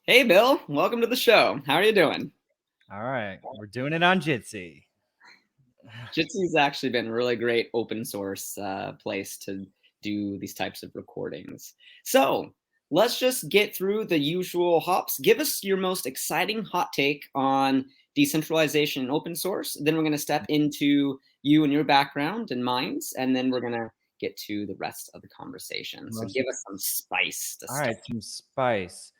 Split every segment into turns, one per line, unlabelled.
Hey, Bill. Welcome to the show. How are you doing?
All right, we're doing it on Jitsi.
Jitsy's actually been a really great open source place to do these types of recordings. So let's just get through the usual hops. Give us your most exciting hot take on decentralization and open source. Then we're going to step into you and your background and minds, and then we're going to get to the rest of the conversation. So
Most
give us some spice to
All
start.
right, some spice.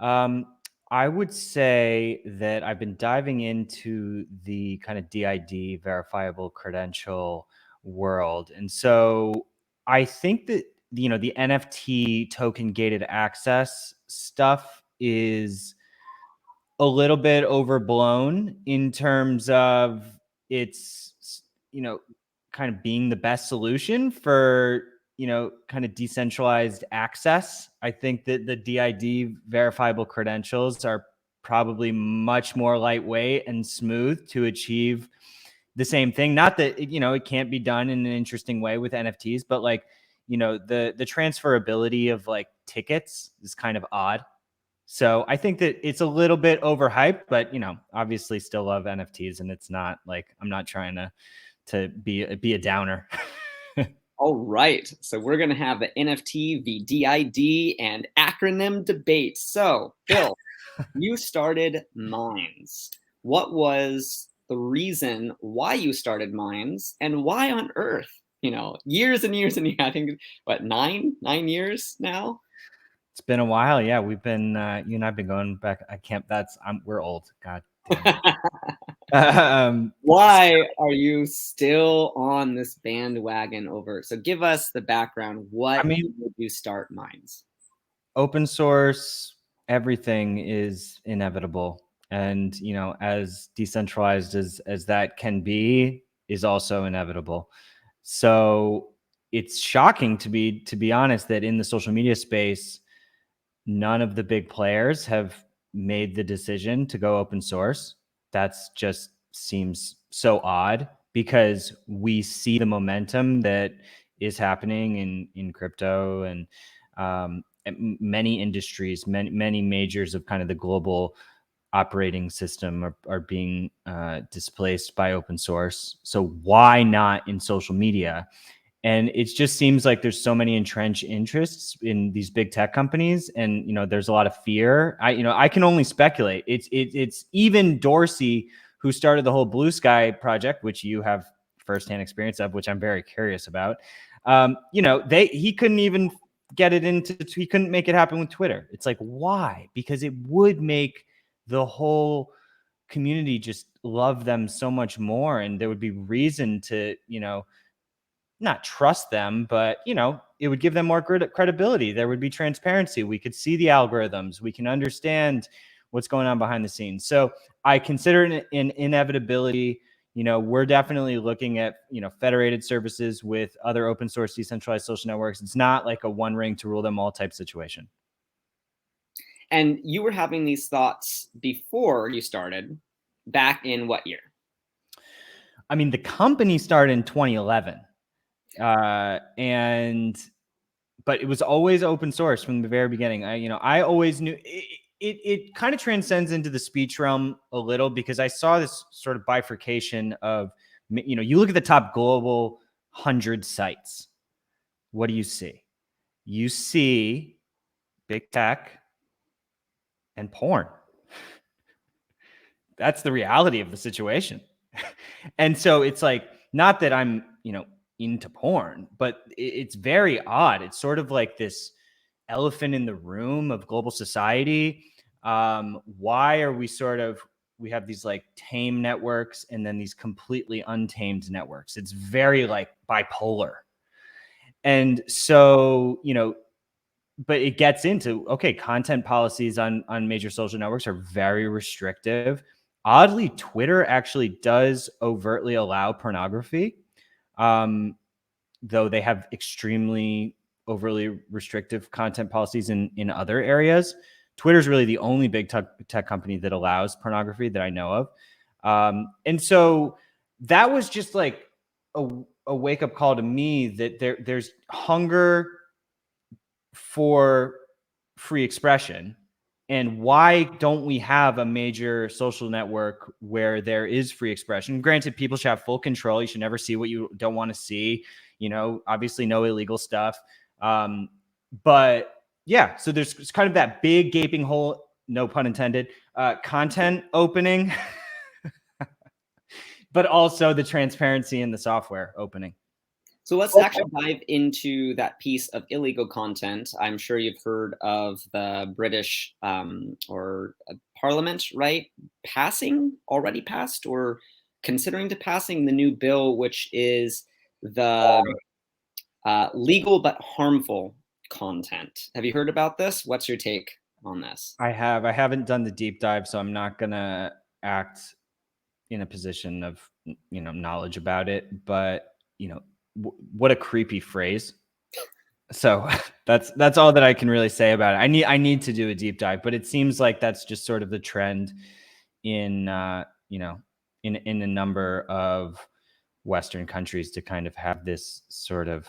Um, I would say that I've been diving into the kind of DID verifiable credential world, and so I think that the NFT token gated access stuff is a little bit overblown in terms of its kind of being the best solution for kind of decentralized access. I think that the DID verifiable credentials are probably much more lightweight and smooth to achieve the same thing. Not that it can't be done in an interesting way with NFTs, but like the transferability of like tickets is kind of odd. So I think that it's a little bit overhyped, but obviously still love NFTs, and it's not like I'm not trying to be a downer.
All right, so we're going to have the NFT v DID and acronym debate. So, Bill, you started Minds. What was the reason why you started Minds, and why on earth? Years and years and years. I think what, nine years now.
It's been a while. Yeah, we've been you and I've been going back. I can't. We're old. God damn it.
Why are you still on this bandwagon over? So give us the background.
I
What
mean,
made you start Minds?
open source, everything is inevitable, and as decentralized as that can be, is also inevitable. So it's shocking to be honest that in the social media space, none of the big players have made the decision to go open source. That's just seems so odd because we see the momentum that is happening in crypto and many industries, many majors of kind of the global operating system are being displaced by open source. So why not in social media? And it just seems like there's so many entrenched interests in these big tech companies, and there's a lot of fear. I can only speculate. It's even Dorsey who started the whole Blue Sky project, which you have firsthand experience of, which I'm very curious about. He couldn't even get it into. He couldn't make it happen with Twitter. It's like, why? Because it would make the whole community just love them so much more, and there would be reason to not trust them, but it would give them more credibility. There would be transparency. We could see the algorithms. We can understand what's going on behind the scenes. So I consider it an inevitability. We're definitely looking at federated services with other open source decentralized social networks. It's not like a one ring to rule them all type situation.
And you were having these thoughts before you started, back in what year?
I mean, the company started in 2011, but it was always open source from the very beginning. I always knew it kind of transcends into the speech realm a little, because I saw this sort of bifurcation of, you look at the top global 100 sites. What do you see? You see big tech and porn. That's the reality of the situation. And so it's like, not that I'm, into porn, but it's very odd. It's sort of like this elephant in the room of global society. Why are we have these like tame networks and then these completely untamed networks? It's very like bipolar. And so, but it gets into, okay, content policies on major social networks are very restrictive. Oddly, Twitter actually does overtly allow pornography, though they have extremely overly restrictive content policies in other areas. Twitter's really the only big tech company that allows pornography that I know of. And so that was just like a wake up call to me that there's hunger for free expression, And why don't we have a major social network where there is free expression? Granted, people should have full control. You should never see what you don't want to see. Obviously no illegal stuff. But yeah, so there's kind of that big gaping hole, no pun intended, content opening, but also the transparency in the software opening.
So let's actually dive into that piece of illegal content. I'm sure you've heard of the British Parliament, right? Already passed, or considering to passing the new bill, which is the legal but harmful content. Have you heard about this? What's your take on this?
I haven't done the deep dive, so I'm not gonna act in a position of knowledge about it. But what a creepy phrase. So that's all that I can really say about it. I need to do a deep dive, but it seems like that's just sort of the trend in in a number of Western countries to kind of have this sort of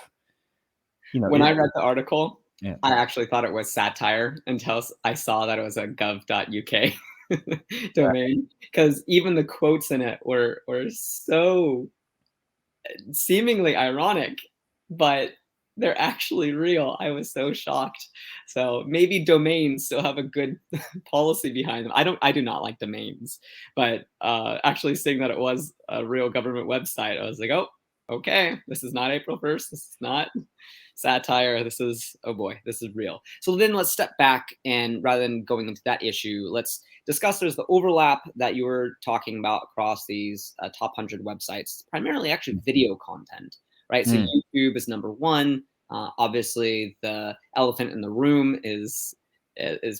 When I read the article,
yeah.
I actually thought it was satire until I saw that it was a gov.uk domain, because even the quotes in it were so seemingly ironic, but they're actually real. I was so shocked. So maybe domains still have a good policy behind them. I do not like domains, but actually seeing that it was a real government website, I was like, oh, okay, this is not April 1st. This is not satire. This is, oh boy, this is real. So then let's step back, and rather than going into that issue, let's discuss there's the overlap that you were talking about across these top 100 websites, primarily actually video content, right? So YouTube is number one. Obviously, the elephant in the room is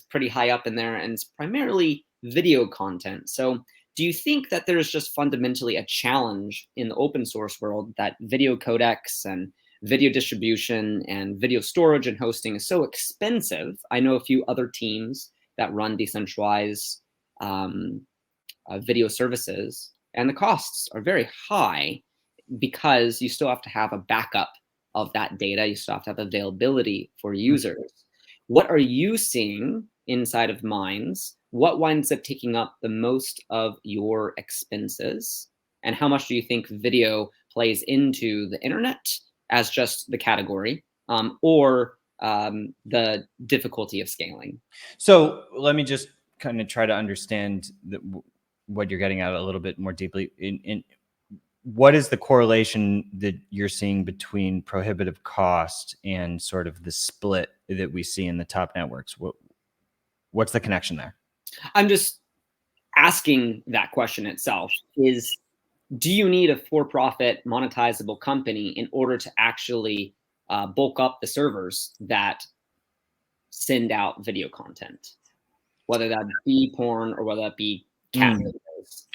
pretty high up in there, and it's primarily video content. So do you think that there's just fundamentally a challenge in the open source world that video codecs and video distribution and video storage and hosting is so expensive? I know a few other teams that run decentralized video services, and the costs are very high because you still have to have a backup of that data. You still have to have availability for users. What are you seeing inside of Minds? What winds up taking up the most of your expenses? And how much do you think video plays into the internet as just the category, or the difficulty of scaling?
So let me just kind of try to understand what you're getting at a little bit more deeply. In what is the correlation that you're seeing between prohibitive cost and sort of the split that we see in the top networks? What's the connection there?
I'm just asking that question itself is, do you need a for-profit monetizable company in order to actually bulk up the servers that send out video content, whether that be porn or whether that be cat videos?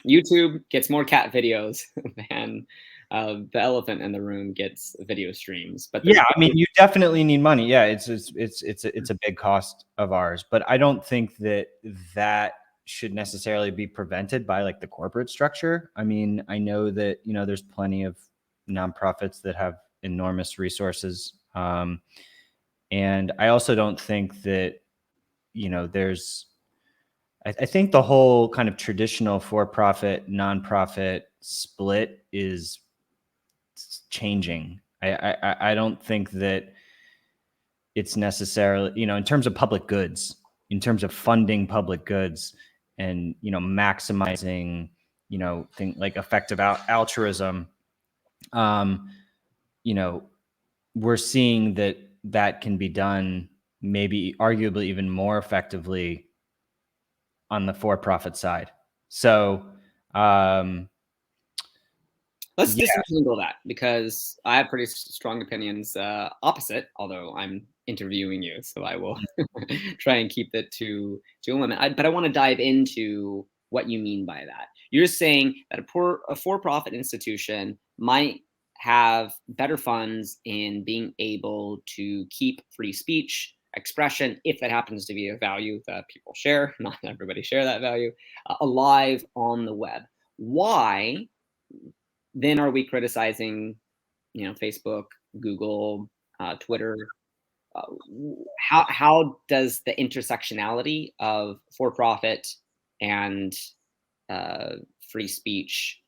YouTube gets more cat videos than the elephant in the room gets video streams. But
yeah, I mean, you definitely need money. Yeah, it's a big cost of ours, but I don't think that should necessarily be prevented by like the corporate structure. I mean, I know that there's plenty of nonprofits that have enormous resources, and I also don't think that there's. I think the whole kind of traditional for-profit nonprofit split is changing. I don't think that it's necessarily, in terms of public goods, in terms of funding public goods and, maximizing, thing like effective altruism, we're seeing that can be done maybe arguably even more effectively on the for-profit side. So,
let's disentangle that, because I have pretty strong opinions opposite, although I'm interviewing you, so I will try and keep it to a limit. But I want to dive into what you mean by that. You're saying that a for-profit institution might have better funds in being able to keep free speech, expression, if that happens to be a value that people share, not everybody share that value, alive on the web. Why then are we criticizing, Facebook, Google, Twitter, how does the intersectionality of for-profit and free speech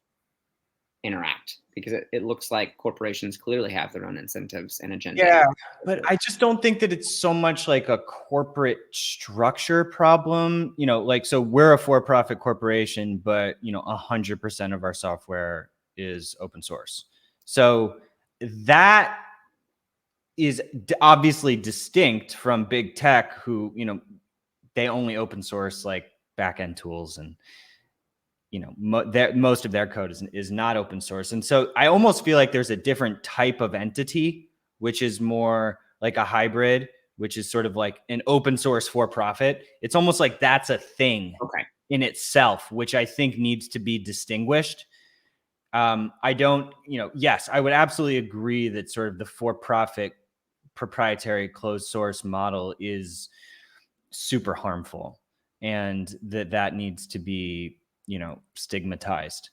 interact? Because it looks like corporations clearly have their own incentives and agendas.
Yeah, but I just don't think that it's so much like a corporate structure problem. Like, so we're a for-profit corporation, but 100% of our software is open source. So that is obviously distinct from big tech, who they only open source like backend tools, and most of their code is not open source. And so I almost feel like there's a different type of entity, which is more like a hybrid, which is sort of like an open source for profit. It's almost like that's a thing in itself, which I think needs to be distinguished. I don't, yes, I would absolutely agree that sort of the for profit proprietary closed source model is super harmful, and that needs to be stigmatized.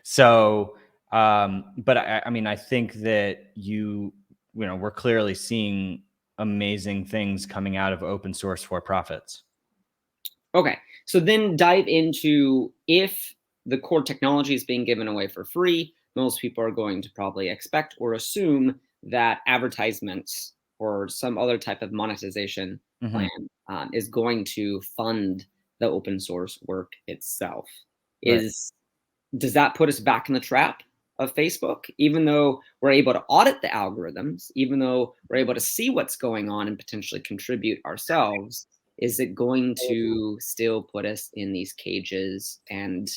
So but I mean, I think that we're clearly seeing amazing things coming out of open source for profits.
Okay, so then dive into, if the core technology is being given away for free, most people are going to probably expect or assume that advertisements or some other type of monetization plan is going to fund the open source work itself.
Right.
Does that put us back in the trap of Facebook? Even though we're able to audit the algorithms, even though we're able to see what's going on and potentially contribute ourselves, is it going to still put us in these cages and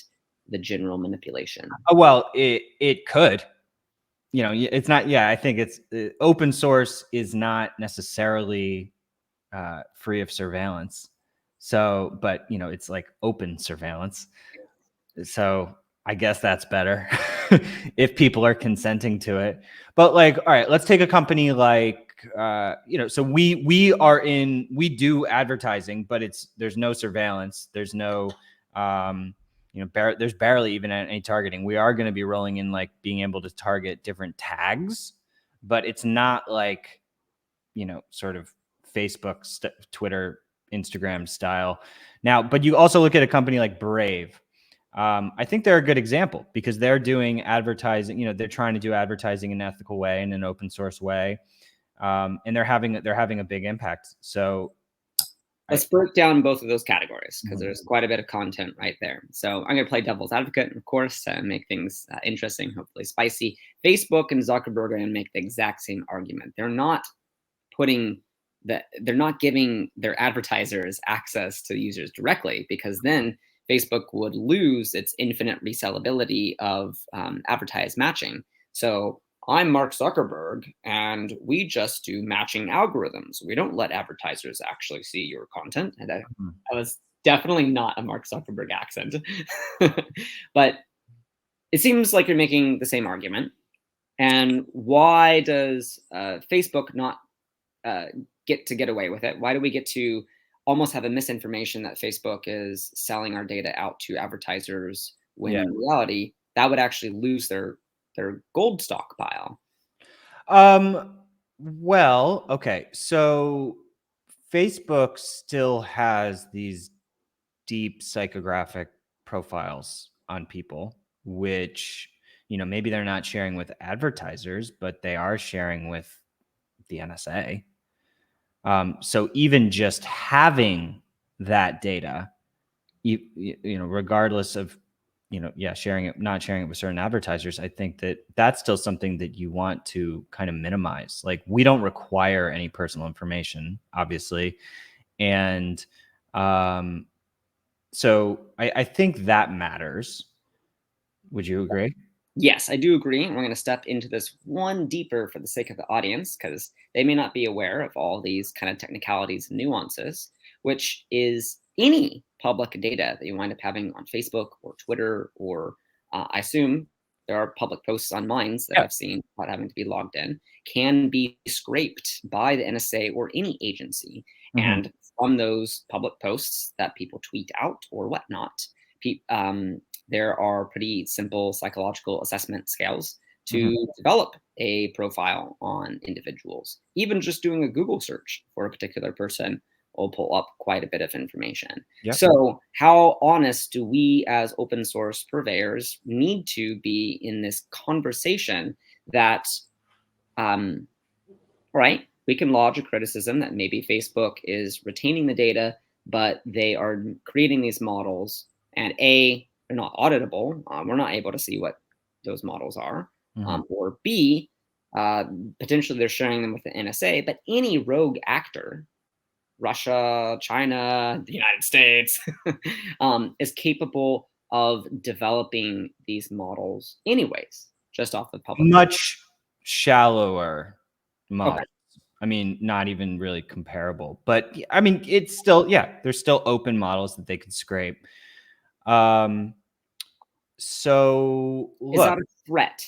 the general manipulation?
Well, it could. It's not. Yeah, I think it's open source is not necessarily free of surveillance. So, but it's like open surveillance. So I guess that's better if people are consenting to it. But like, all right, let's take a company like so we do advertising, but there's no surveillance, there's no there's barely even any targeting. We are going to be rolling in like being able to target different tags, but it's not like sort of Facebook, Twitter, Instagram style. Now, but you also look at a company like Brave. I think they're a good example because they're doing advertising. They're trying to do advertising in an ethical way, in an open source way, and they're having a big impact. So
let's break down both of those categories, because there's quite a bit of content right there. So I'm going to play devil's advocate, of course, and make things interesting, hopefully spicy. Facebook and Zuckerberg are going to make the exact same argument. They're not giving their advertisers access to users directly, because then Facebook would lose its infinite resellability of advertised matching. So I'm Mark Zuckerberg, and we just do matching algorithms. We don't let advertisers actually see your content. And that was definitely not a Mark Zuckerberg accent. But it seems like you're making the same argument. And why does Facebook not get away with it? Why do we get to almost have a misinformation that Facebook is selling our data out to advertisers, when in reality that would actually lose their gold stockpile?
Well, okay. So Facebook still has these deep psychographic profiles on people, which, maybe they're not sharing with advertisers, but they are sharing with the NSA. So even just having that data, regardless of, sharing it, not sharing it with certain advertisers, I think that that's still something that you want to kind of minimize. Like, we don't require any personal information, obviously. And so I think that matters. Would you agree?
Yes, I do agree. We're going to step into this one deeper for the sake of the audience, because they may not be aware of all these kind of technicalities and nuances, which is any public data that you wind up having on Facebook or Twitter, or I assume there are public posts on Minds that I've seen without having to be logged in, can be scraped by the NSA or any agency. And from those public posts that people tweet out or whatnot, there are pretty simple psychological assessment scales to develop a profile on individuals. Even just doing a Google search for a particular person will pull up quite a bit of information.
Yep.
So, how honest do we as open source purveyors need to be in this conversation that, um, right, we can lodge a criticism that maybe Facebook is retaining the data, but they are creating these models, and A, they're not auditable. We're not able to see what those models are. Or B, uh, potentially they're sharing them with the NSA, but any rogue actor, Russia, China, the United States, is capable of developing these models anyways, just off of public data.
Much shallower
Okay.
models. I mean, not even really comparable, but I mean, it's still, yeah, there's still open models that they could scrape. So
Is
look,
that a threat?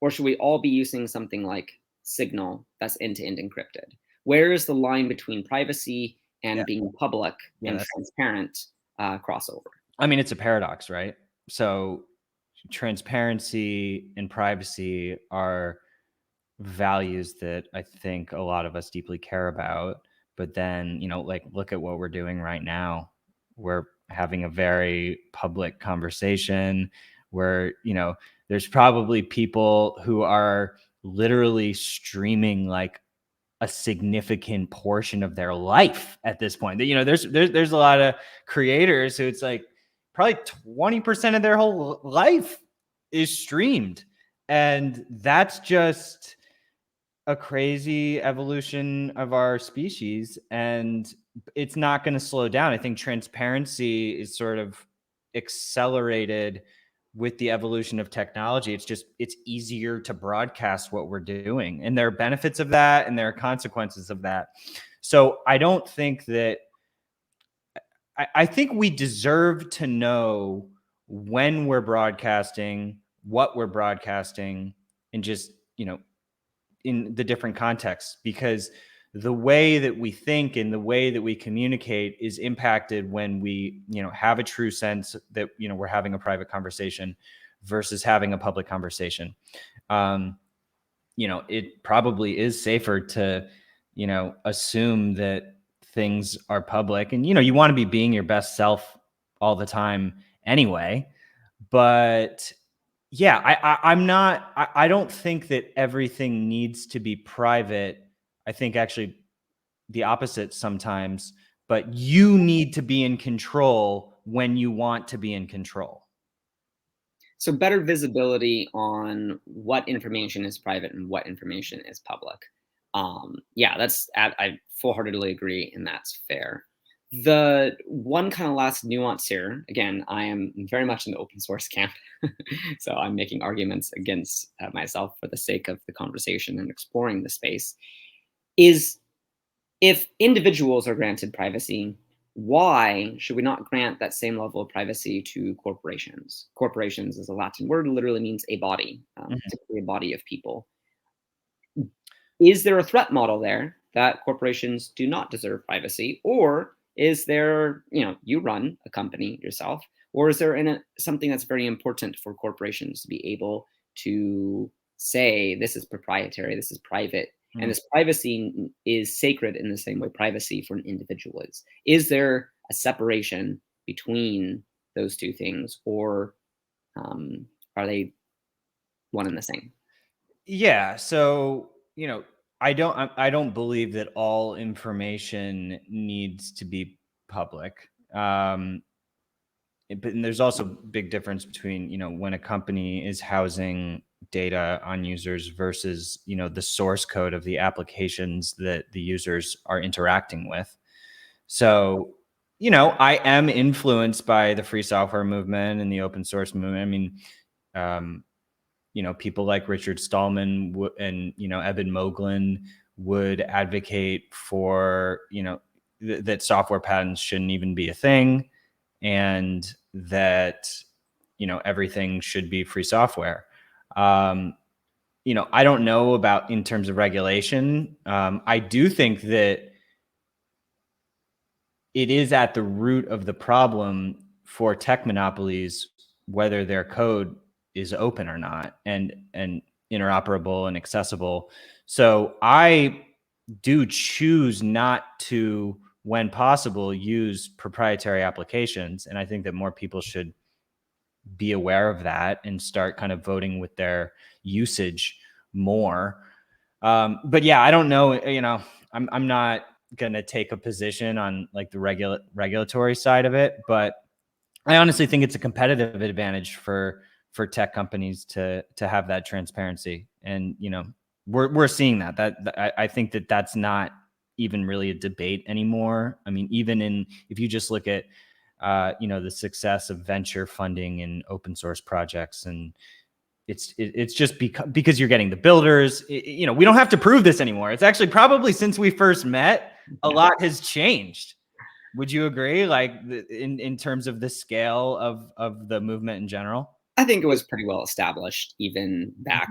Or should we all be using something like Signal that's end-to-end encrypted? Where is the line between privacy
yeah,
and being public and
that's,
transparent crossover?
I mean, it's a paradox, right? So transparency and privacy are values that I think a lot of us deeply care about. But then, like, look at what we're doing right now. We're having a very public conversation where, there's probably people who are literally streaming like a significant portion of their life at this point. There's a lot of creators who it's like probably 20% of their whole life is streamed. And that's just a crazy evolution of our species, and it's not going to slow down. I think transparency is sort of accelerated with the evolution of technology. It's easier to broadcast what we're doing, and there are benefits of that and there are consequences of that. So I don't think that I think we deserve to know when we're broadcasting, what we're broadcasting, and just, in the different contexts, because the way that we think and the way that we communicate is impacted when we, have a true sense that, we're having a private conversation versus having a public conversation. It probably is safer to, assume that things are public, and, you want to be being your best self all the time anyway. But yeah, I'm not. I don't think that everything needs to be private. I think actually the opposite sometimes. But you need to be in control when you want to be in control.
So better visibility on what information is private and what information is public. Yeah, I full-heartedly agree, and that's fair. The one kind of last nuance here, again, I am very much in the open source camp, so I'm making arguments against myself for the sake of the conversation and exploring the space, is if individuals are granted privacy, why should we not grant that same level of privacy to corporations? Corporations is a Latin word, literally means a body,
Mhm.
typically a body of people. Is there a threat model there that corporations do not deserve privacy? Or is there, you run a company yourself, or is there something that's very important for corporations to be able to say, this is proprietary, this is private, and
Mm.
this privacy is sacred in the same way privacy for an individual is? Is there a separation between those two things, or are they one and the same?
Yeah. So, I don't believe that all information needs to be public. But and there's also big difference between, when a company is housing data on users versus, the source code of the applications that the users are interacting with. So, I am influenced by the free software movement and the open source movement. I mean, um, people like Richard Stallman and, Evan Moglen would advocate for, that software patents shouldn't even be a thing, and that, everything should be free software. Um, I don't know about in terms of regulation. I do think that it is at the root of the problem for tech monopolies, whether their code is open or not. And interoperable and accessible. So I do choose not to, when possible, use proprietary applications. And I think that more people should be aware of that and start kind of voting with their usage more. But yeah, I don't know, I'm not going to take a position on like the regulatory side of it, but I honestly think it's a competitive advantage for tech companies to have that transparency. And, we're seeing that I think that that's not even really a debate anymore. I mean, even if you just look at, the success of venture funding in open source projects, and it's just because you're getting the builders, we don't have to prove this anymore. It's actually probably since we first met, a lot has changed. Would you agree, like in terms of the scale of the movement in general?
I think it was pretty well established even back,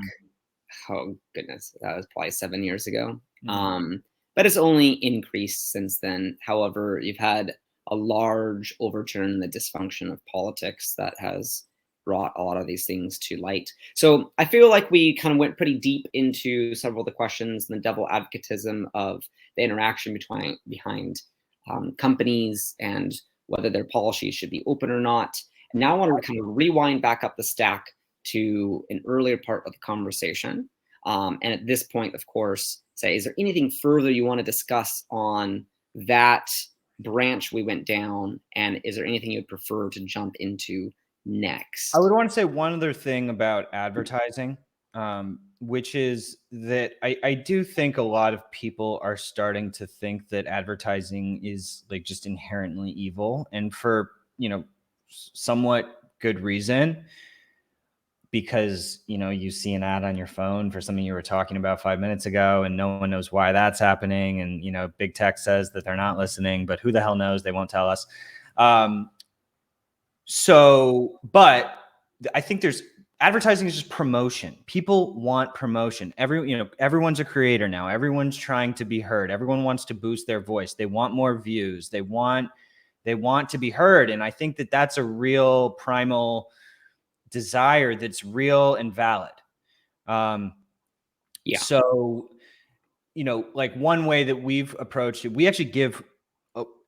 oh goodness, that was probably 7 years ago. But it's only increased since then. However, you've had a large overturn in the dysfunction of politics that has brought a lot of these things to light. So I feel like we kind of went pretty deep into several of the questions and the devil advocatism of the interaction behind companies and whether their policies should be open or not. And now I want to kind of rewind back up the stack to an earlier part of the conversation. And at this point, of course, say, is there anything further you want to discuss on that branch we went down? And is there anything you'd prefer to jump into next?
I would want to say one other thing about advertising, which is that I do think a lot of people are starting to think that advertising is like just inherently evil, and for, somewhat good reason, because, you see an ad on your phone for something you were talking about 5 minutes ago and no one knows why that's happening. And, big tech says that they're not listening, but who the hell knows? They won't tell us. But I think advertising is just promotion. People want promotion. Everyone's a creator now. Everyone's trying to be heard. Everyone wants to boost their voice. They want more views. They want to be heard. And I think that that's a real primal desire that's real and valid. So, like one way that we've approached it, we actually give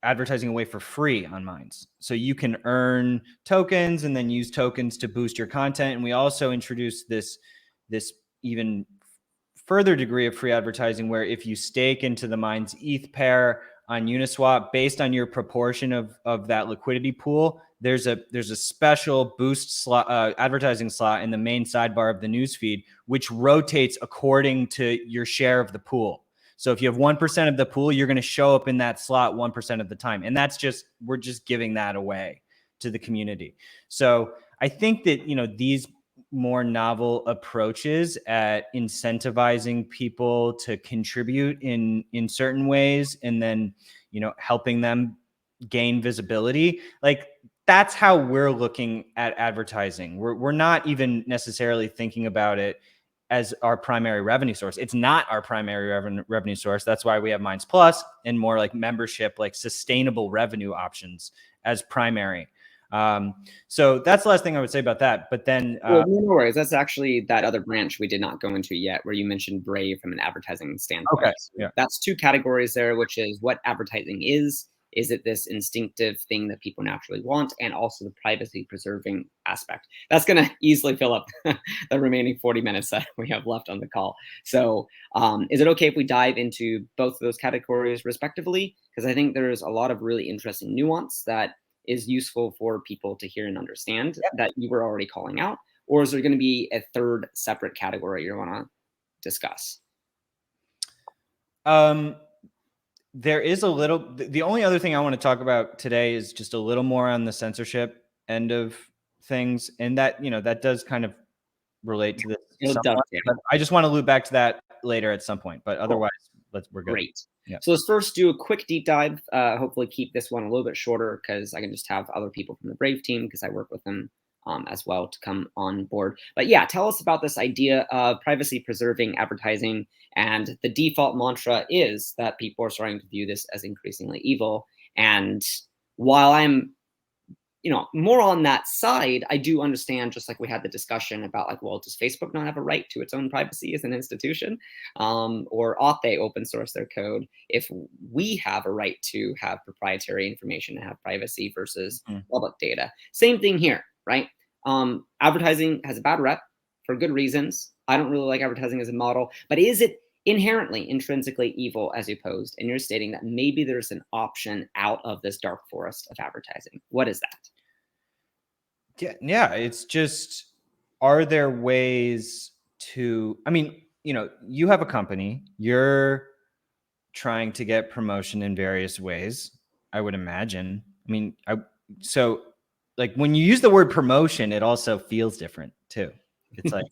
advertising away for free on Minds. So you can earn tokens and then use tokens to boost your content. And we also introduced this even further degree of free advertising, where if you stake into the Minds ETH pair on Uniswap, based on your proportion of that liquidity pool, there's a special boost slot, advertising slot in the main sidebar of the newsfeed, which rotates according to your share of the pool. So if you have 1% of the pool, you're going to show up in that slot 1% of the time. And we're just giving that away to the community. So I think that, these more novel approaches at incentivizing people to contribute in certain ways, and then, helping them gain visibility, like that's how we're looking at advertising. We're not even necessarily thinking about it as our primary revenue source. It's not our primary revenue source. That's why we have Minds Plus and more like membership, like sustainable revenue options as primary. So that's the last thing I would say about that. But then,
no worries. That's actually that other branch we did not go into yet, where you mentioned Brave from an advertising standpoint.
Okay, yeah.
That's two categories there, which is what advertising is. Is it this instinctive thing that people naturally want? And also the privacy preserving aspect. That's going to easily fill up the remaining 40 minutes that we have left on the call. So is it okay if we dive into both of those categories respectively? Because I think there's a lot of really interesting nuance that is useful for people to hear and understand that you were already calling out. Or is there going to be a third separate category you want to discuss?
There is a little, the only other thing I want to talk about today is just a little more on the censorship end of things. And that, that does kind of relate to this. But I just want to loop back to that later at some point, but otherwise we're good.
Great. Yeah. So let's first do a quick deep dive. Hopefully keep this one a little bit shorter, because I can just have other people from the Brave team, because I work with them as well, to come on board. But yeah, tell us about this idea of privacy preserving advertising. And the default mantra is that people are starting to view this as increasingly evil. And while I'm more on that side, I do understand, just like we had the discussion about, like, well, does Facebook not have a right to its own privacy as an institution? Or ought they open source their code if we have a right to have proprietary information and have privacy versus public data? Same thing here, right? Advertising has a bad rep for good reasons. I don't really like advertising as a model, but is it inherently, intrinsically evil, as you posed? And you're stating that maybe there's an option out of this dark forest of advertising. What is that?
Yeah, it's just, are there ways to, I mean, you have a company, you're trying to get promotion in various ways, I would imagine. I mean, so like when you use the word promotion, it also feels different too. It's like,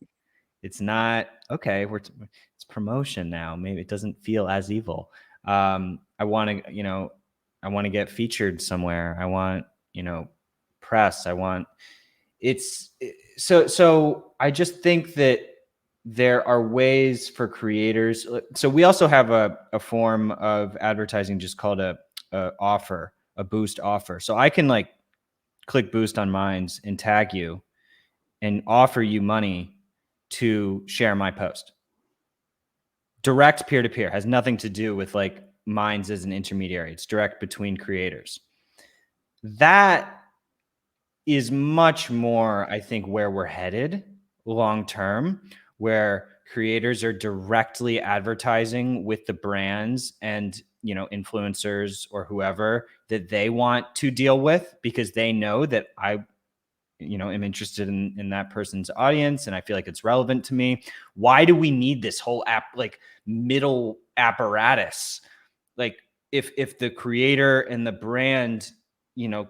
it's not, okay, it's promotion now. Maybe it doesn't feel as evil. I want to get featured somewhere. I want, press. So I just think that there are ways for creators. So we also have a form of advertising just called a boost offer. So I can like click boost on Minds and tag you and offer you money to share my post. Direct peer-to-peer, has nothing to do with like Minds as an intermediary. It's direct between creators. That is much more, I think, where we're headed long term, where creators are directly advertising with the brands and influencers or whoever that they want to deal with, because they know that I am interested in that person's audience and I feel like it's relevant to me. Why do we need this whole middle apparatus? Like if the creator and the brand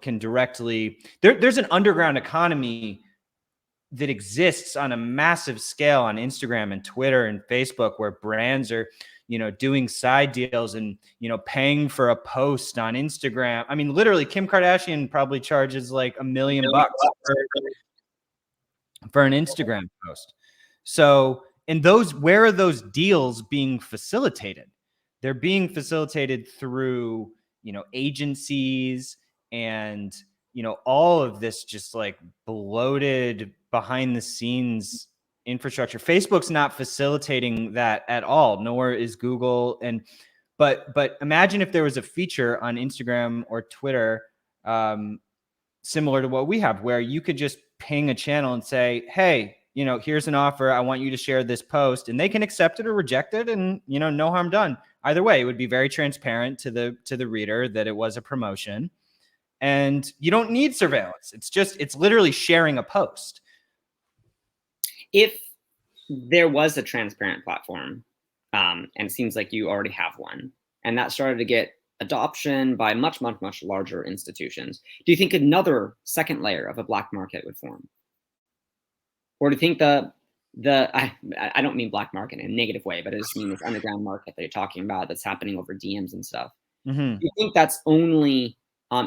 can directly, there's an underground economy that exists on a massive scale on Instagram and Twitter and Facebook, where brands are doing side deals and paying for a post on Instagram. I mean, literally, Kim Kardashian probably charges like $1 million for an Instagram post. So, and where are those deals being facilitated? They're being facilitated through agencies and all of this just like bloated behind the scenes infrastructure. Facebook's not facilitating that at all, nor is Google. But imagine if there was a feature on Instagram or Twitter similar to what we have, where you could just ping a channel and say, hey, here's an offer. I want you to share this post, and they can accept it or reject it, and no harm done. Either way, it would be very transparent to the reader that it was a promotion, and you don't need surveillance. It's literally sharing a post.
If there was a transparent platform, and it seems like you already have one, and that started to get adoption by much, much, much larger institutions, do you think another second layer of a black market would form? Or do you think I don't mean black market in a negative way, but I just mean this underground market that you're talking about that's happening over DMs and stuff?
Mm-hmm.
Do you think that's only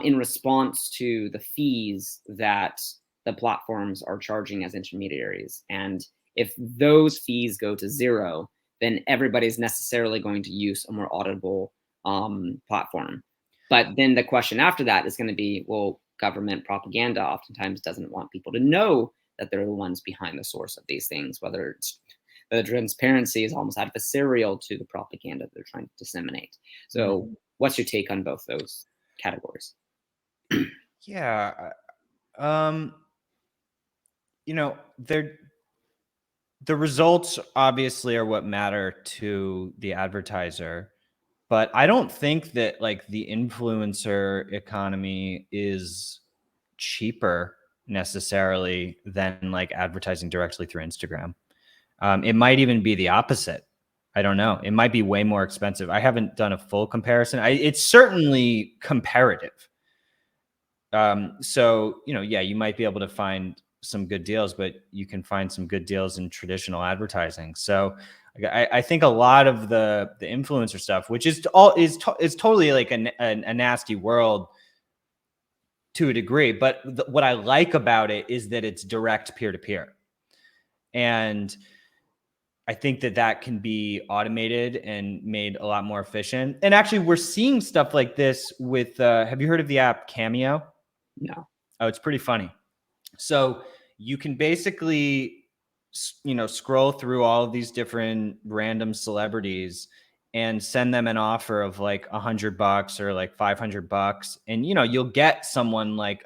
in response to the fees that the platforms are charging as intermediaries? And if those fees go to zero, then everybody's necessarily going to use a more auditable platform. But then the question after that is going to be, well, government propaganda oftentimes doesn't want people to know that they're the ones behind the source of these things, whether it's the transparency is almost adversarial to the propaganda they're trying to disseminate. So what's your take on both those categories?
Yeah. The results obviously are what matter to the advertiser, but I don't think that like the influencer economy is cheaper necessarily than like advertising directly through Instagram. It might even be the opposite. I don't know. It might be way more expensive. I haven't done a full comparison. It's certainly comparative. So, yeah, you might be able to find some good deals, but you can find some good deals in traditional advertising. So I think a lot of the influencer stuff, which is totally like a nasty world to a degree, but what I like about it is that it's direct peer-to-peer. And I think that can be automated and made a lot more efficient. And actually, we're seeing stuff like this with, have you heard of the app Cameo?
No.
Oh, it's pretty funny. So you can basically, scroll through all of these different random celebrities and send them an offer of like $100 or like $500, and you'll get someone like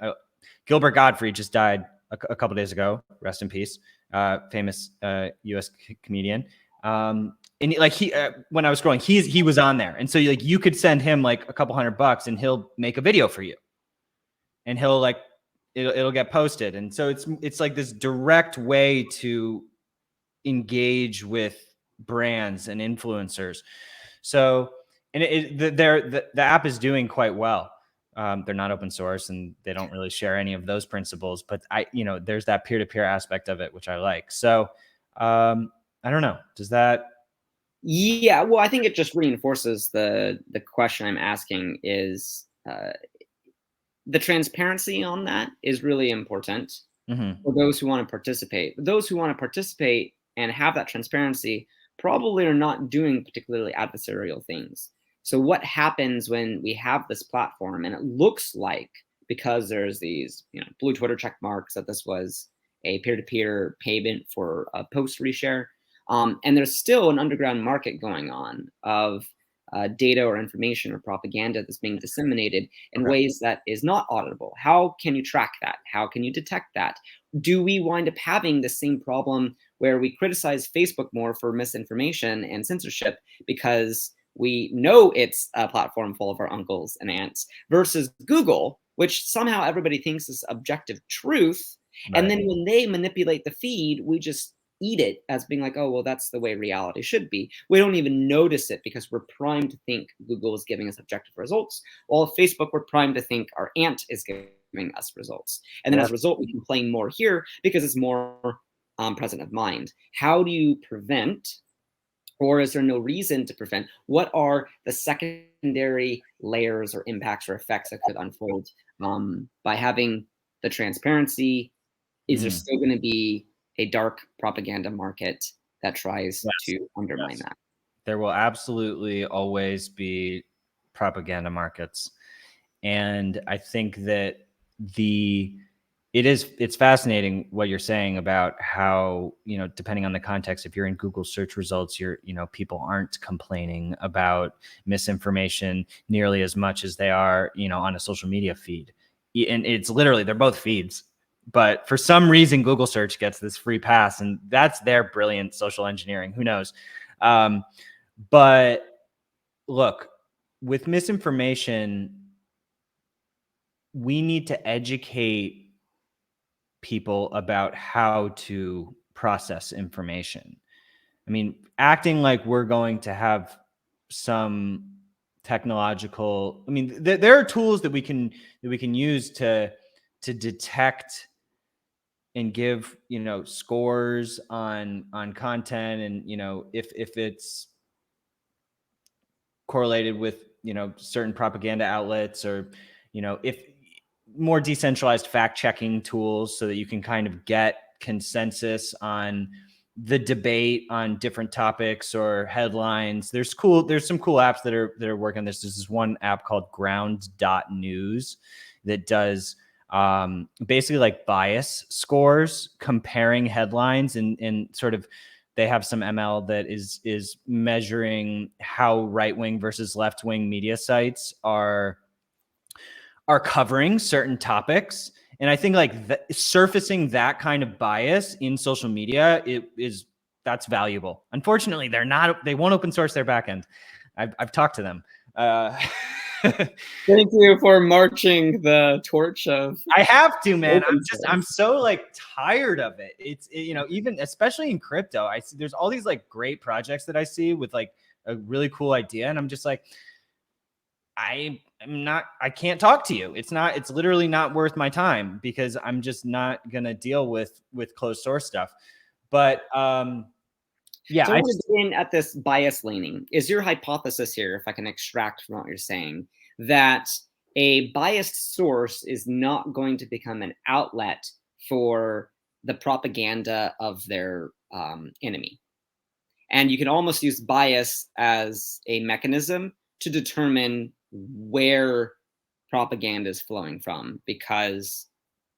Gilbert Gottfried just died a couple days ago. Rest in peace. Famous U.S. comedian. And like when I was scrolling, he was on there, and so like you could send him like a couple $100, and he'll make a video for you, and he'll like it'll get posted, and so it's like this direct way to engage with brands and influencers. So, and the app is doing quite well. They're not open source and they don't really share any of those principles, but there's that peer-to-peer aspect of it, which I like. So, I don't know. Does that?
Yeah, well, I think it just reinforces the question I'm asking is the transparency on that is really important for those who want to participate. But those who want to participate and have that transparency probably are not doing particularly adversarial things. So what happens when we have this platform and it looks like, because there's these blue Twitter check marks, that this was a peer-to-peer payment for a post reshare, and there's still an underground market going on of data or information or propaganda that's being disseminated in ways that is not auditable. How can you track that? How can you detect that? Do we wind up having the same problem where we criticize Facebook more for misinformation and censorship because we know it's a platform full of our uncles and aunts, versus Google, which somehow everybody thinks is objective truth?
Right.
And then when they manipulate the feed, we just eat it as being like, oh, well, that's the way reality should be. We don't even notice it because we're primed to think Google is giving us objective results, while at Facebook, we're primed to think our aunt is giving us results. And then as a result, we complain more here because it's more present of mind. How do you prevent, or is there no reason to prevent? What are the secondary layers or impacts or effects that could unfold by having the transparency? Is there still going to be a dark propaganda market that tries to undermine that?
There will absolutely always be propaganda markets. And I think that it's fascinating what you're saying about how, depending on the context, if you're in Google search results, people aren't complaining about misinformation nearly as much as they are, on a social media feed. And it's literally, they're both feeds. But for some reason, Google search gets this free pass, and that's their brilliant social engineering. Who knows? But look, with misinformation, we need to educate people about how to process information. I mean, acting like we're going to have some technological, there are tools that we can use to detect and give scores on content, and if it's correlated with certain propaganda outlets, or if more decentralized fact checking tools, so that you can kind of get consensus on the debate on different topics or headlines. There's some cool apps that are working on this. There's this one app called ground.news that does basically like bias scores, comparing headlines, and sort of, they have some ML that is measuring how right-wing versus left-wing media sites are covering certain topics. And I think like surfacing that kind of bias in social media, that's valuable. Unfortunately, they won't open source their backend. I've talked to them.
Thank you for marching the torch of.
I have to, man. I'm so like tired of it. It's even especially in crypto, I see there's all these like great projects that I see with like a really cool idea, and I'm just like, I can't talk to you. It's literally not worth my time, because I'm just not gonna deal with closed source stuff. But yeah,
so I want to begin at this bias leaning. Is your hypothesis here, if I can extract from what you're saying, that a biased source is not going to become an outlet for the propaganda of their enemy? And you can almost use bias as a mechanism to determine where propaganda is flowing from, because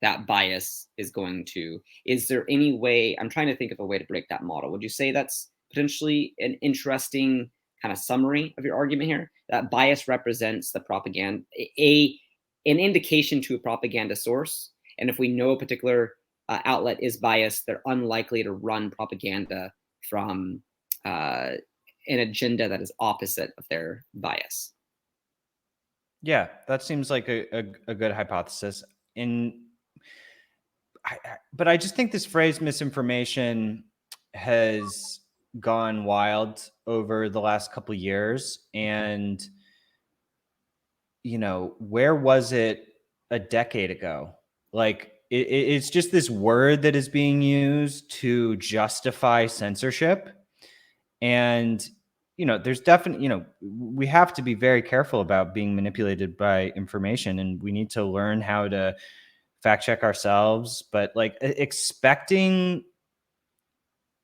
that bias is going to, is there any way, I'm trying to think of a way to break that model. Would you say that's potentially an interesting kind of summary of your argument here? That bias represents the propaganda, an indication to a propaganda source. And if we know a particular outlet is biased, they're unlikely to run propaganda from an agenda that is opposite of their bias.
Yeah, that seems like a good hypothesis. But I just think this phrase misinformation has gone wild over the last couple of years. And, where was it a decade ago? Like, it's just this word that is being used to justify censorship. And, there's definitely, we have to be very careful about being manipulated by information, and we need to learn how to fact check ourselves. But like expecting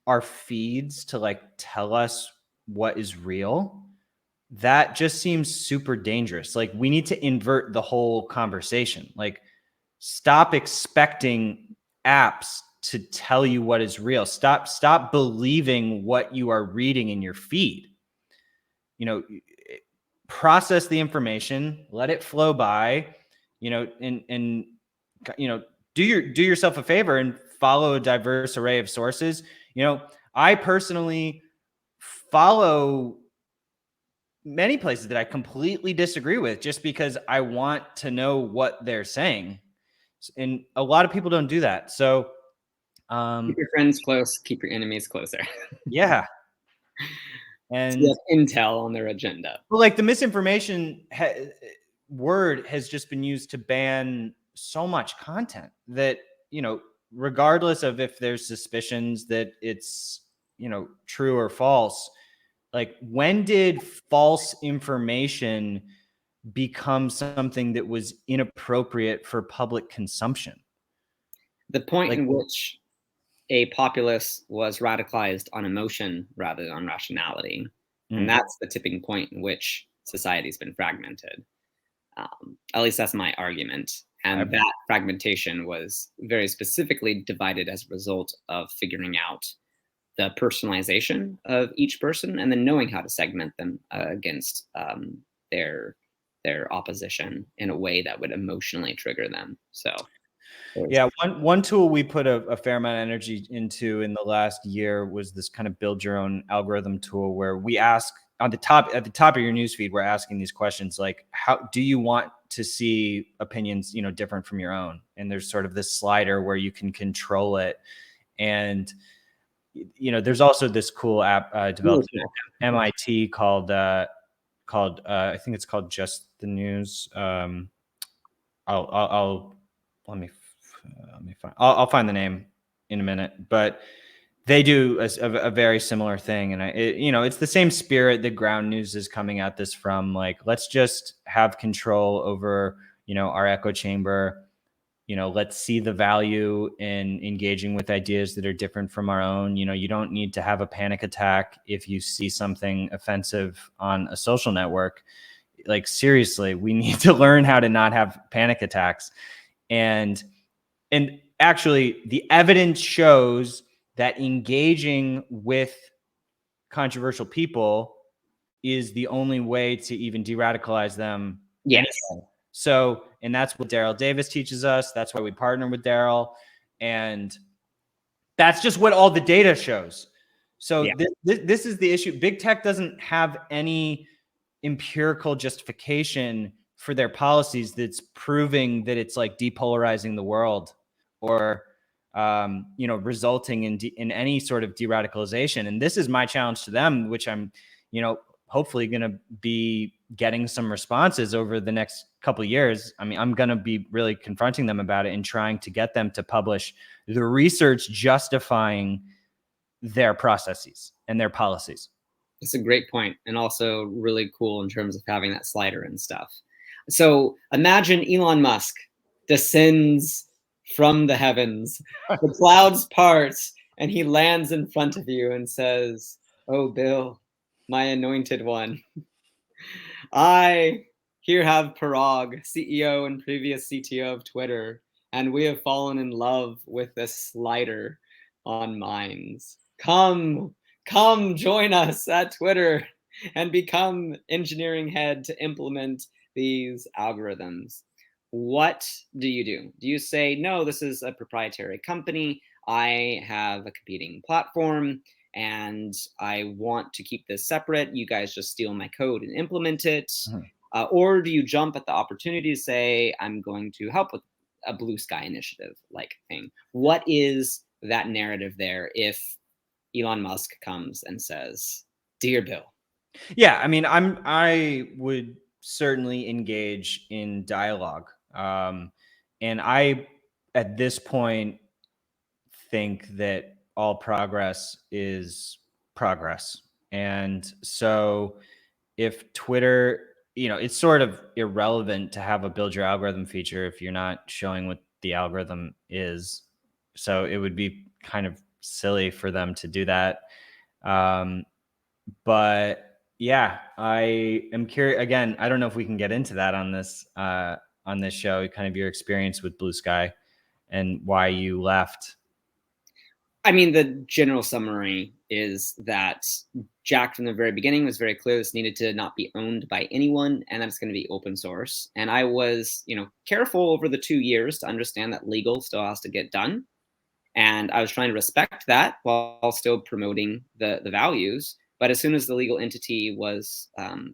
our feeds to like tell us what is real, that just seems super dangerous. Like, we need to invert the whole conversation. Like, stop expecting apps to tell you what is real. Stop believing what you are reading in your feed. Process the information, let it flow by, and do yourself a favor and follow a diverse array of sources. I personally follow many places that I completely disagree with just because I want to know what they're saying. And a lot of people don't do that. So
keep your friends close, keep your enemies closer.
Yeah.
And
And
intel on their agenda.
Well, like the misinformation word has just been used to ban so much content that, regardless of if there's suspicions that it's, true or false, like, when did false information become something that was inappropriate for public consumption?
The point in which a populace was radicalized on emotion rather than on rationality. And that's the tipping point in which society's been fragmented. At least that's my argument. And that fragmentation was very specifically divided as a result of figuring out the personalization of each person and then knowing how to segment them against their opposition in a way that would emotionally trigger them. So
yeah, one tool we put a fair amount of energy into in the last year was this kind of build your own algorithm tool, where we ask at the top of your newsfeed, we're asking these questions like, how do you want to see opinions, different from your own? And there's sort of this slider where you can control it. And there's also this cool app developed at MIT called I think it's called Just the News. I'll find the name in a minute, but they do a very similar thing. And it's the same spirit that Ground News is coming at this from. Like, let's just have control over, our echo chamber. Let's see the value in engaging with ideas that are different from our own. You don't need to have a panic attack if you see something offensive on a social network. Like, seriously, we need to learn how to not have panic attacks. And actually, the evidence shows that engaging with controversial people is the only way to even de-radicalize them.
Yes.
Anyway. So, and that's what Daryl Davis teaches us. That's why we partner with Daryl. And that's just what all the data shows. So this is the issue. Big tech doesn't have any empirical justification for their policies that's proving that it's like depolarizing the world or resulting in any sort of de-radicalization. And this is my challenge to them, which I'm hopefully going to be getting some responses over the next couple of years. I mean, I'm going to be really confronting them about it and trying to get them to publish the research justifying their processes and their policies.
It's a great point, and also really cool in terms of having that slider and stuff. So imagine Elon Musk descends from the heavens, the clouds part, and he lands in front of you and says, "Oh, Bill, my anointed one, I here have Parag, CEO and previous CTO of Twitter, and we have fallen in love with this slider on Minds. Come join us at Twitter and become engineering head to implement these algorithms. What do you do? Do you say, no, this is a proprietary company, I have a competing platform, and I want to keep this separate. You guys just steal my code and implement it. Or do you jump at the opportunity to say, I'm going to help with a blue sky initiative like thing? What is that narrative there if Elon Musk comes and says, dear Bill?
Yeah, I mean, I would certainly engage in dialogue. And I, at this point, think that all progress is progress. And so if Twitter, it's sort of irrelevant to have a build your algorithm feature if you're not showing what the algorithm is. So it would be kind of silly for them to do that. But yeah, I am curious. Again, I don't know if we can get into that on this show, kind of your experience with Blue Sky and why you left.
I mean, the general summary is that Jack from the very beginning was very clear this needed to not be owned by anyone, and that it's going to be open source. And I was, careful over the 2 years to understand that legal still has to get done. And I was trying to respect that while still promoting the values. But as soon as the legal entity was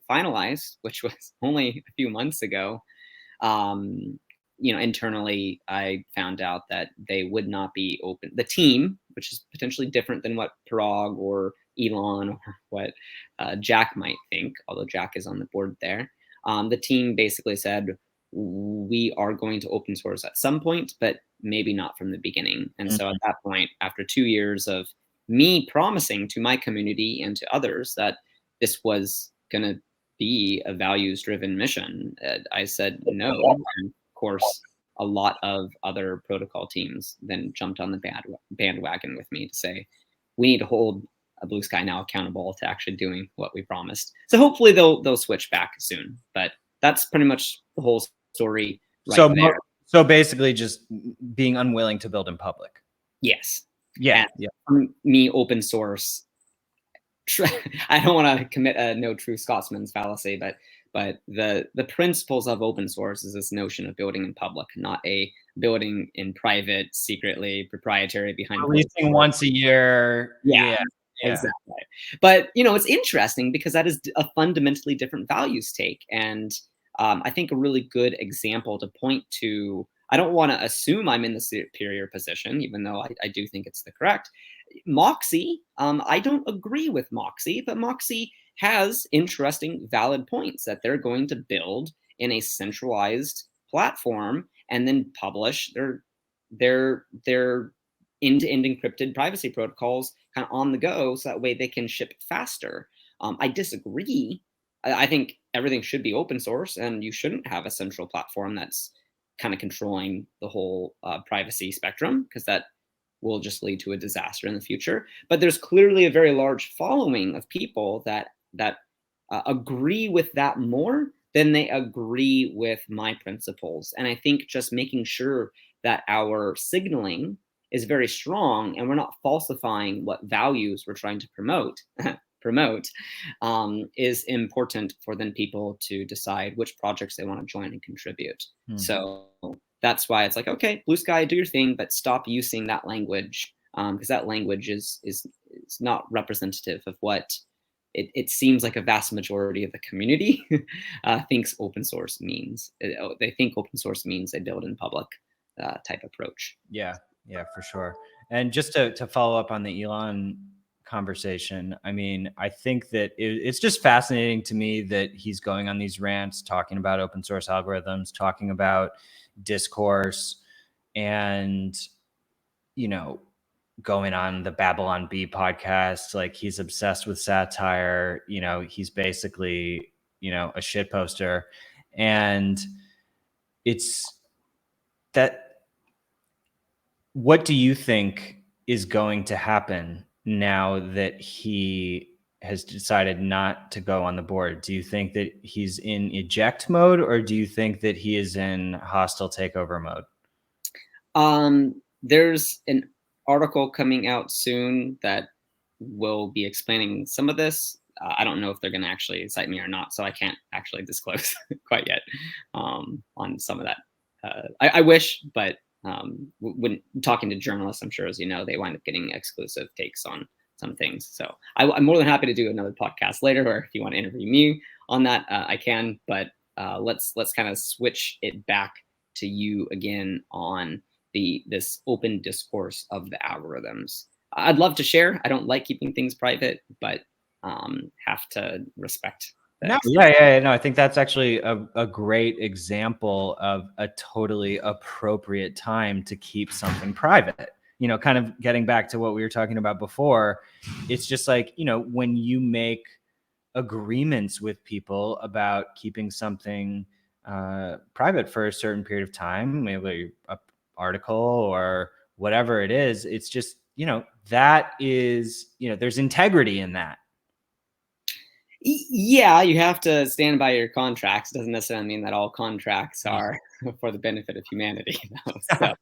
finalized, which was only a few months ago, internally, I found out that they would not be open. The team, which is potentially different than what Parag or Elon or what Jack might think, although Jack is on the board there. The team basically said, we are going to open source at some point, but maybe not from the beginning. And so at that point, after 2 years of me promising to my community and to others that this was going to be a values driven mission, I said no. And of course, a lot of other protocol teams then jumped on the bandwagon with me to say, we need to hold a Blue Sky now accountable to actually doing what we promised. So hopefully they'll switch back soon. But that's pretty much the whole story right there.
So basically just being unwilling to build in public.
Yes.
Yeah.
And for me, open source, I don't want to commit a no true Scotsman's fallacy, but the principles of open source is this notion of building in public, not a building in private, secretly, proprietary behind
releasing once a year.
Yeah. Exactly. But it's interesting because that is a fundamentally different values take. And I think a really good example to point to, I don't want to assume I'm in the superior position, even though I do think it's the correct. Moxie, I don't agree with Moxie, but Moxie has interesting, valid points that they're going to build in a centralized platform and then publish their end-to-end encrypted privacy protocols kind of on the go, so that way they can ship faster. I disagree. I think everything should be open source, and you shouldn't have a central platform that's kind of controlling the whole privacy spectrum, because that will just lead to a disaster in the future. But there's clearly a very large following of people that agree with that more than they agree with my principles. And I think just making sure that our signaling is very strong and we're not falsifying what values we're trying to promote is important for then people to decide which projects they want to join and contribute. So that's why it's like, okay, Blue Sky, do your thing, but stop using that language, because that language is not representative of what it seems like a vast majority of the community thinks open source means. They think open source means a build in public type approach.
Yeah, for sure. And just to follow up on the Elon conversation, I mean, I think that it's just fascinating to me that he's going on these rants, talking about open source algorithms, talking about discourse, and going on the Babylon Bee podcast. Like, he's obsessed with satire. He's basically a shit poster, and it's that. What do you think is going to happen now that he has decided not to go on the board? Do you think that he's in eject mode, or do you think that he is in hostile takeover mode?
There's an article coming out soon that will be explaining some of this. I don't know if they're going to actually cite me or not, so I can't actually disclose quite yet on some of that. I wish, but when talking to journalists, I'm sure, as you know, they wind up getting exclusive takes on some things. So I'm more than happy to do another podcast later, or if you want to interview me on that, I can. But let's kind of switch it back to you again on this open discourse of the algorithms. I'd love to share. I don't like keeping things private, but have to respect that.
No, yeah. No, I think that's actually a great example of a totally appropriate time to keep something private. You know, kind of getting back to what we were talking about before, it's just like, you know, when you make agreements with people about keeping something private for a certain period of time, maybe an article or whatever it is, it's just, you know, that is, you know, there's integrity in that.
Yeah, you have to stand by your contracts. Doesn't necessarily mean that all contracts are for the benefit of humanity. So,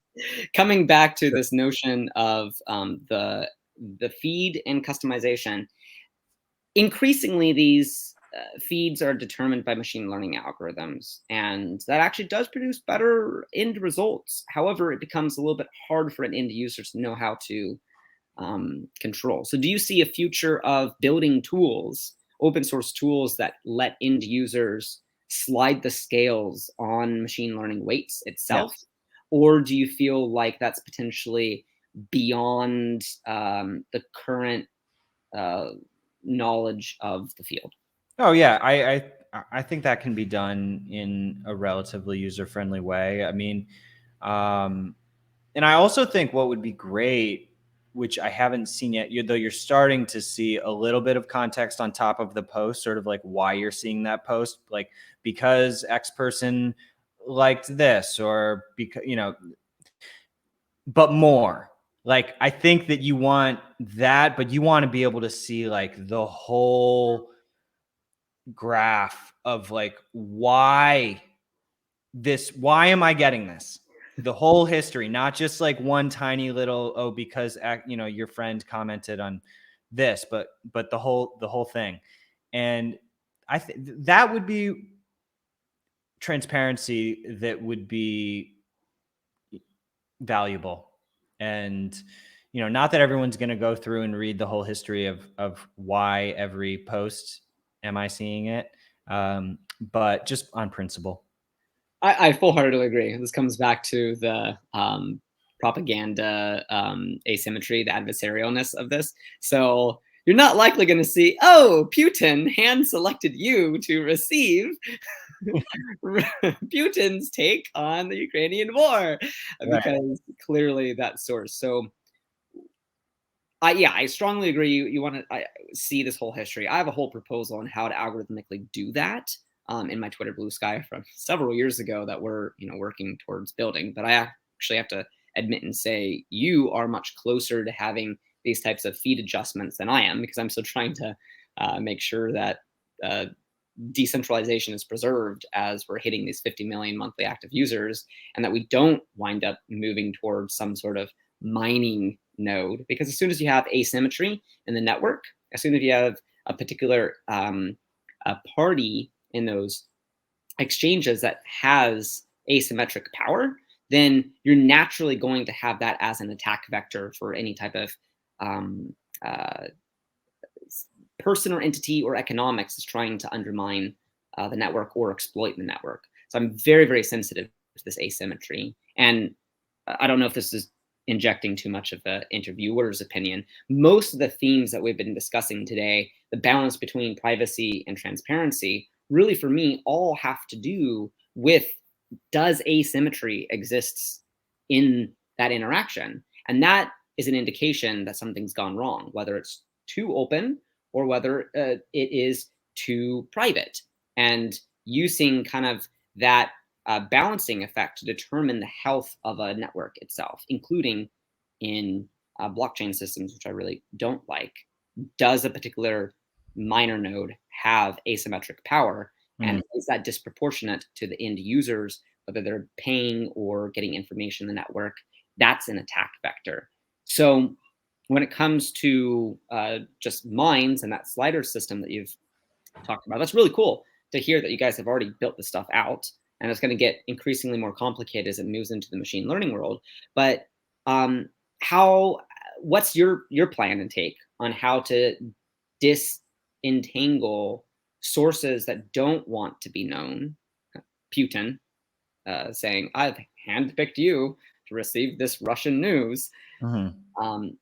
coming back to this notion of the feed and customization, increasingly these feeds are determined by machine learning algorithms, and that actually does produce better end results. However, it becomes a little bit hard for an end user to know how to control. So do you see a future of building tools, open source tools that let end users slide the scales on machine learning weights itself?
Yes.
Or do you feel like that's potentially beyond the current uh, knowledge of the field?
Oh yeah, I think that can be done in a relatively user friendly way. I mean, um, and I also think what would be great, which I haven't seen yet, though you're starting to see a little bit of context on top of the post, sort of like why you're seeing that post, like because X person liked this, or because, you know, but more. Like, I think that you want that, but you want to be able to see like the whole graph of like why am I getting this, the whole history, not just like one tiny little, oh, because you know, your friend commented on this, but the whole thing. And I think that would be transparency that would be valuable. And you know, not that everyone's going to go through and read the whole history of why every post am I seeing it, but just on principle.
I full-heartedly agree. This comes back to the propaganda asymmetry, the adversarialness of this. So you're not likely going to see, oh, Putin hand selected you to receive Putin's take on the Ukrainian war,
Right.
because clearly that source. So I strongly agree. You want to see this whole history. I have a whole proposal on how to algorithmically do that in my Twitter blue sky from several years ago that we're working towards building. But I actually have to admit and say you are much closer to having these types of feed adjustments than I am, because I'm still trying to make sure that uh, decentralization is preserved as we're hitting these 50 million monthly active users, and that we don't wind up moving towards some sort of mining node. Because as soon as you have asymmetry in the network, as soon as you have a particular a party in those exchanges that has asymmetric power, then you're naturally going to have that as an attack vector for any type of um, uh, person or entity or economics is trying to undermine the network or exploit the network. So I'm very, very sensitive to this asymmetry. And I don't know if this is injecting too much of the interviewer's opinion. Most of the themes that we've been discussing today, the balance between privacy and transparency, really for me, all have to do with, does asymmetry exists in that interaction? And that is an indication that something's gone wrong, whether it's too open or whether it is too private. And using kind of that balancing effect to determine the health of a network itself, including in blockchain systems, which I really don't like. Does a particular miner node have asymmetric power? And is that disproportionate to the end users, whether they're paying or getting information in the network? that's an attack vector. So when it comes to just mines and that slider system that you've talked about, that's really cool to hear that you guys have already built this stuff out, and it's going to get increasingly more complicated as it moves into the machine learning world. But um, how? What's your plan and take on how to disentangle sources that don't want to be known? Putin saying, "I've handpicked you to receive this Russian news."
Mhm.
Um,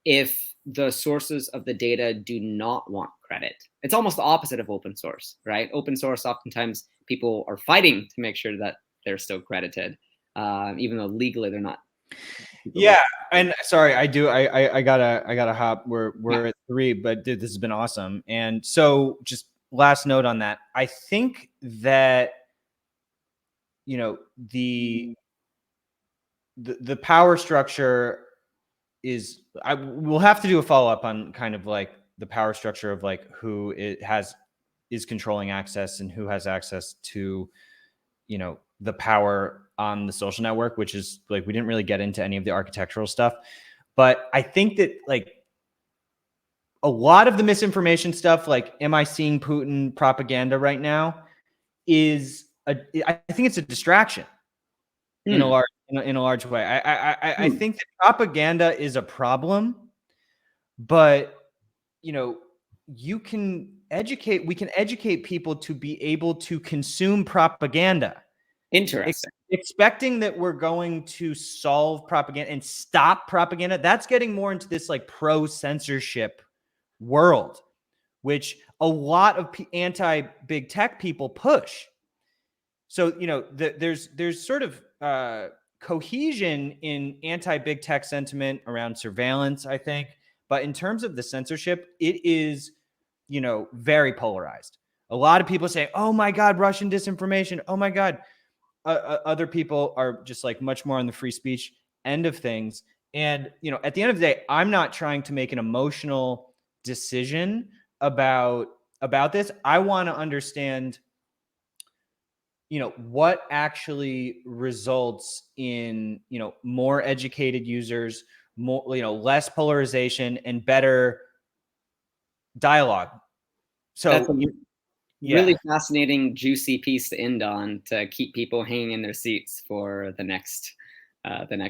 if the sources of the data do not want credit. It's almost the opposite of open source, right? Open source, oftentimes people are fighting to make sure that they're still credited, even though legally they're not.
Yeah, and sorry, I gotta hop. We're
Yeah.
at 3, but dude, this has been awesome. And so, just last note on that, I think that you know the power structure is. We'll have to do a follow up on kind of like the power structure of like who it has is controlling access and who has access to the power on the social network, which is like we didn't really get into any of the architectural stuff. But I think that like a lot of the misinformation stuff, like am I seeing Putin propaganda right now, I think it's a distraction in a
Hmm.
large in a large way. I
Hmm.
think that propaganda is a problem, but you know we can educate people to be able to consume propaganda.
Interesting.
Expecting that we're going to solve propaganda and stop propaganda, that's getting more into this like pro censorship world, which a lot of anti big tech people push. So there's sort of cohesion in anti big tech sentiment around surveillance, I think, but in terms of the censorship, it is very polarized. A lot of people say, "Oh my God, Russian disinformation! Oh my God." Other people are just like much more on the free speech end of things. And at the end of the day, I'm not trying to make an emotional decision about this. I want to understand what actually results in more educated users, more less polarization and better dialogue.
That's
So
a
yeah.
really fascinating, juicy piece to end on to keep people hanging in their seats for the next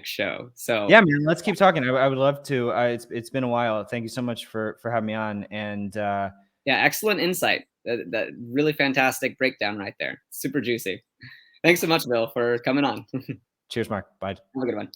show. So
Yeah, man, let's keep talking. I would love to. It's been a while. Thank you so much for having me on. And
yeah, excellent insight. That really fantastic breakdown right there. Super juicy. Thanks so much, Bill, for coming on. Have
cheers, Mark. Bye.
a good one.